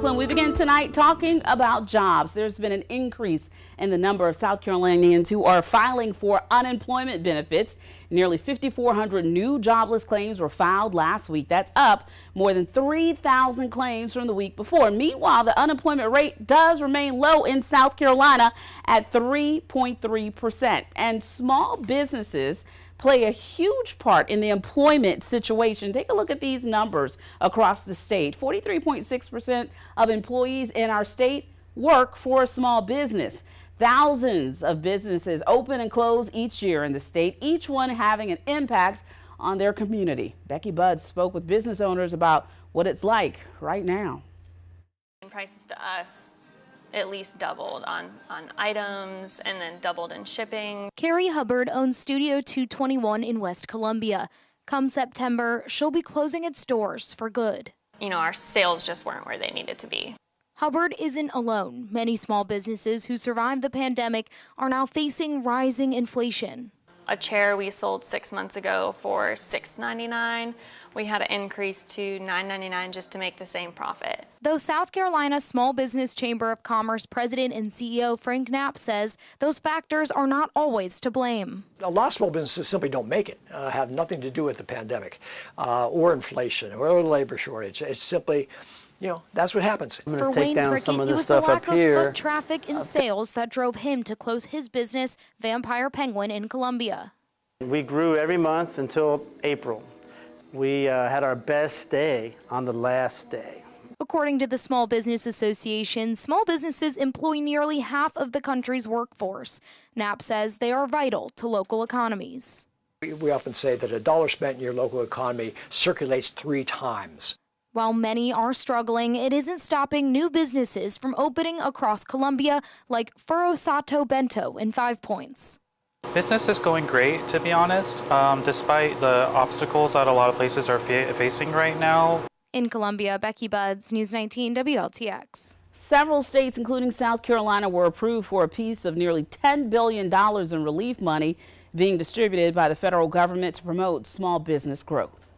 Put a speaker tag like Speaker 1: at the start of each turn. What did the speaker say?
Speaker 1: When we begin tonight talking about jobs, there's been an increase in the number of South Carolinians who are filing for unemployment benefits. Nearly 5,400 new jobless claims were filed last week. That's up more than 3,000 claims from the week before. Meanwhile, the unemployment rate does remain low in South Carolina at 3.3%. And small businesses play a huge part in the employment situation. Take a look at these numbers across the state. 43.6% of employees in our state work for a small business. Thousands of businesses open and close each year in the state, each one having an impact on their community. Becky Budd spoke with business owners about what it's like right now.
Speaker 2: Prices to us at least doubled on items and then doubled in shipping.
Speaker 3: Carrie Hubbard owns Studio 221 in West Columbia. Come September, she'll be closing its doors for good.
Speaker 2: You know, our sales just weren't where they needed to be.
Speaker 3: Hubbard isn't alone. Many small businesses who survived the pandemic are now facing rising inflation.
Speaker 2: A chair we sold 6 months ago for $6.99. We had to increase to $9.99 just to make the same profit.
Speaker 3: Though South Carolina Small Business Chamber of Commerce President and CEO Frank Knapp says those factors are not always to blame.
Speaker 4: A lot of small businesses simply don't make it, have nothing to do with the pandemic or inflation or labor shortage. It's simply, you know, that's what happens.
Speaker 3: For Wayne Prickett, it was the lack of foot traffic and sales that drove him to close his business, Vampire Penguin, in Columbia.
Speaker 5: We grew every month until April. We had our best day on the last day.
Speaker 3: According to the Small Business Association, small businesses employ nearly half of the country's workforce. Knapp says they are vital to local economies.
Speaker 4: We often say that a dollar spent in your local economy circulates 3 times.
Speaker 3: While many are struggling, it isn't stopping new businesses from opening across Columbia, like Furosato Bento in 5 Points.
Speaker 6: Business is going great, to be honest, despite the obstacles that a lot of places are facing right now.
Speaker 3: In Columbia, Becky Buds, News 19 WLTX.
Speaker 1: Several states, including South Carolina, were approved for a piece of nearly $10 billion in relief money being distributed by the federal government to promote small business growth.